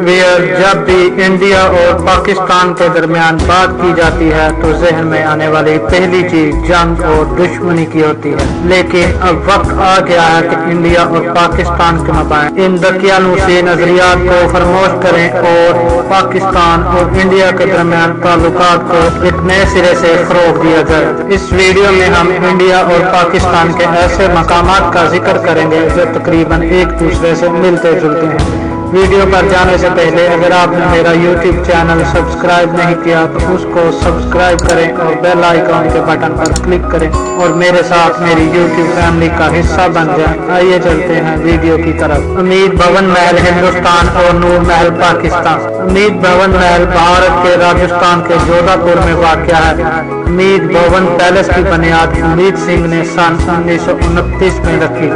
Where جب بھی India اور پاکستان کے درمیان بات کی جاتی ہے تو ذہن میں آنے والی پہلی چیز جنگ اور دشمنی کی ہوتی ہے، لیکن اب وقت آ گیا ہے کہ انڈیا اور پاکستان کے مابین ان دقیانوسی نظریات کو فراموش کریں اور پاکستان اور انڈیا کے درمیان تعلقات کو ایک نئے سرے سے فروغ دیا جائے۔ اس ویڈیو میں ہم انڈیا اور پاکستان کے ایسے مقامات کا ذکر کریں گے جو تقریباً ایک دوسرے سے ملتے جلتے ہیں۔ ویڈیو پر جانے سے پہلے اگر آپ نے میرا یوٹیوب چینل سبسکرائب نہیں کیا تو اس کو سبسکرائب کریں اور بیل آئیکن کے بٹن پر کلک کریں اور میرے ساتھ میری یوٹیوب فیملی کا حصہ بن جائیں۔ آئیے چلتے ہیں ویڈیو کی طرف۔ امید بھون محل ہندوستان اور نور محل پاکستان۔ امید بھون محل بھارت کے راجستھان کے جودھا پور میں واقع ہے۔ امید بھون پیلس کی بنیاد امید سنگھ نے سن 1929 میں رکھی۔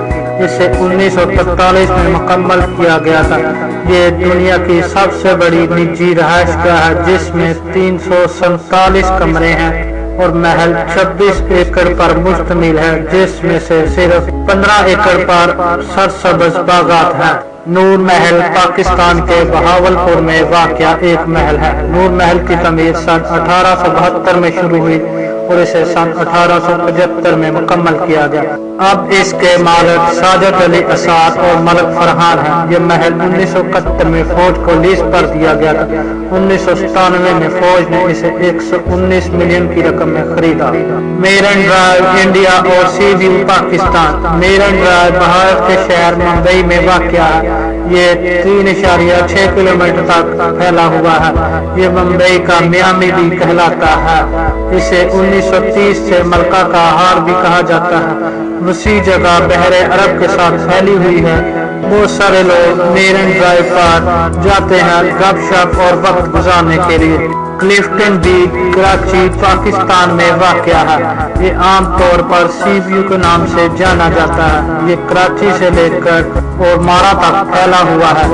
اسے 1943 میں مکمل کیا گیا تھا۔ یہ دنیا کی سب سے بڑی نجی رہائش گاہ ہے جس میں 347 کمرے ہیں اور محل 26 ایکڑ پر مشتمل ہے، جس میں سے صرف 15 ایکڑ پر سرسبز باغات ہیں۔ نور محل پاکستان کے بہاولپور میں واقع ایک محل ہے۔ نور محل کی تعمیر سن 1872 میں شروع ہوئی اور اسے سن 1875 میں مکمل کیا گیا۔ اب اس کے مالک ساجد علی اسعد اور ملک فرحان ہیں۔ یہ محل 1971 میں فوج کو لیز پر دیا گیا تھا۔ 1997 میں فوج نے اسے 119 ملین کی رقم میں خریدا۔ میرن ڈرائیو انڈیا اور سی ویو پاکستان۔ میرن ڈرائیو بھارت کے شہر ممبئی میں واقع ہے۔ یہ 3.6 کلومیٹر تک پھیلا ہوا ہے۔ یہ ممبئی کا میامی بھی کہلاتا ہے۔ اسے 1930 سے ملکہ کا ہار بھی کہا جاتا ہے۔ وسیع جگہ بحر عرب کے ساتھ پھیلی ہوئی ہے۔ بہت سارے لوگ میرن ڈرائیو پر جاتے ہیں گپ شپ اور وقت گزارنے کے لیے۔ کلفٹن بیچ کراچی پاکستان میں واقع ہے۔ یہ عام طور پر سی ویو کے نام سے جانا جاتا ہے۔ یہ کراچی سے لے کر اور مارا تک پھیلا ہوا ہے۔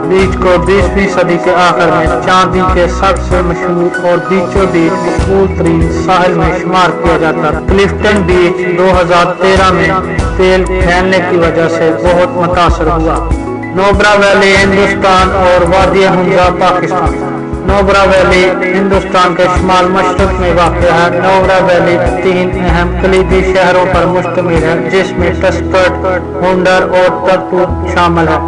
بیچ کو 20ویں صدی کے آخر میں چاندی کے سب سے مشہور اور بیچوں بیچ مقبول ترین ساحل میں شمار کیا جاتا ہے۔ کلفٹن بیچ 2013 میں تیل پھیلنے کی وجہ سے بہت متاثر ہوا۔ نوبرا ویلی ہندوستان اور وادی ہنزا پاکستان۔ نوبرا ویلی ہندوستان کے شمال مشرق میں واقع ہے۔ نوبرا ویلی 3 اہم کلیدی شہروں پر مشتمل ہے جس میں ٹسکٹ، ہنڈر اور ترتو شامل ہے۔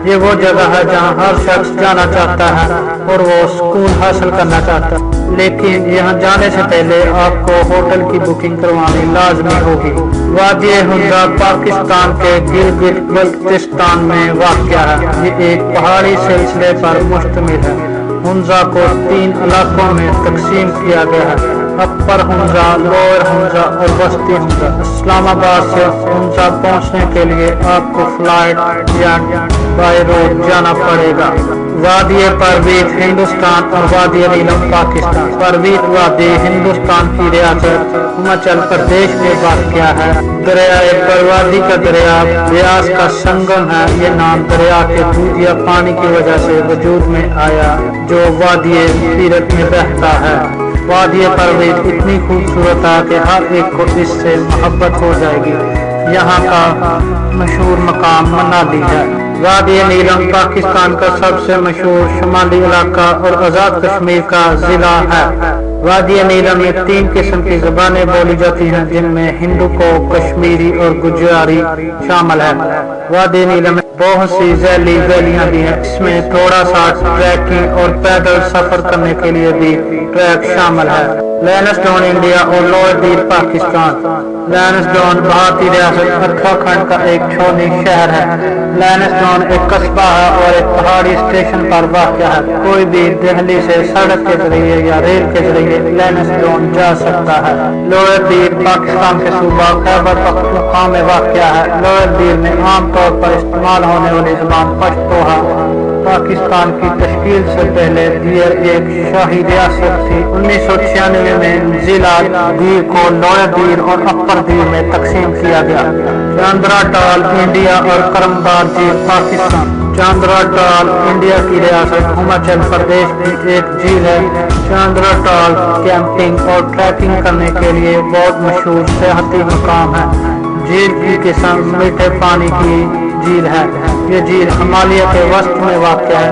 یہ وہ جگہ ہے جہاں ہر شخص جانا چاہتا ہے اور وہ سکون حاصل کرنا چاہتا ہے، لیکن یہاں جانے سے پہلے آپ کو ہوٹل کی بکنگ کروانی لازمی ہوگی۔ وادی ہنزا پاکستان کے گلگت بلتستان میں واقع ہے۔ یہ ایک پہاڑی سلسلے پر مشتمل ہے۔ ہنزا کو 3 علاقوں میں تقسیم کیا گیا ہے: اپر ہنزا، لوئر ہنزا اور وسطی ہنزا۔ اسلام آباد سے ہنزا پہنچنے کے لیے آپ کو فلائٹ یا بائی روڈ جانا پڑے گا۔ وادی پرویت ہندوستان اور وادی نیلم پاکستان۔ پرویت وادی ہندوستان کی ریاست ہماچل پردیش میں واقع ہے۔ دریائے پروادی کا دریا بیاس کا سنگم ہے۔ یہ نام دریا کے دودھ یا پانی کی وجہ سے وجود میں آیا جو وادی پیرت میں بہتا ہے۔ وادی پرویت اتنی خوبصورت ہے کہ ہر ایک کو اس سے محبت ہو جائے گی۔ یہاں کا مشہور مقام منالی ہے۔ وادی نیلم پاکستان کا سب سے مشہور شمالی علاقہ اور آزاد کشمیر کا ضلع ہے۔ وادی نیلم میں 3 قسم کی زبانیں بولی جاتی ہیں جن میں ہندوکو، کشمیری اور گجراتی شامل ہے۔ وادی نیلم میں بہت سی ذیلی ویلیاں بھی ہیں۔ اس میں تھوڑا سا ٹریکنگ اور پیدل سفر کرنے کے لیے بھی ٹریک شامل ہے۔ لینسڈون انڈیا اور لوئر دیر پاکستان۔ لینسڈون بھارتی ریاست اتراکھنڈ کا ایک چھوٹی شہر ہے۔ لینسڈون ایک قصبہ ہے اور ایک پہاڑی اسٹیشن پر واقع ہے۔ کوئی بھی دہلی سے سڑک کے ذریعے یا ریل کے ذریعے لینسڈون جا سکتا ہے۔ لوئر دیر پاکستان کے صوبہ خیبر پختونخوا میں واقع ہے۔ لوئر دیر میں عام طور پر استعمال ہونے والی زبان پشتو ہے۔ پاکستان کی تشکیل سے پہلے دیر ایک شاہی ریاست تھی۔ 1996 میں ضلع دیر کو لوئر دیر اور اپر دیر میں تقسیم کیا گیا۔ چاندرا ٹال انڈیا اور کرمبار جھیل پاکستان۔ چاندرا ٹال انڈیا کی ریاست ہماچل پردیش کی ایک جھیل ہے۔ چاندرا ٹال کیمپنگ اور ٹریکنگ کرنے کے لیے بہت مشہور سیاحتی مقام ہے۔ جھیل کی قسم میٹھے پانی کی جھیل ہے۔ یہ جھیل ہمالیہ کے وسط میں واقع ہے۔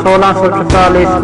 1644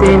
3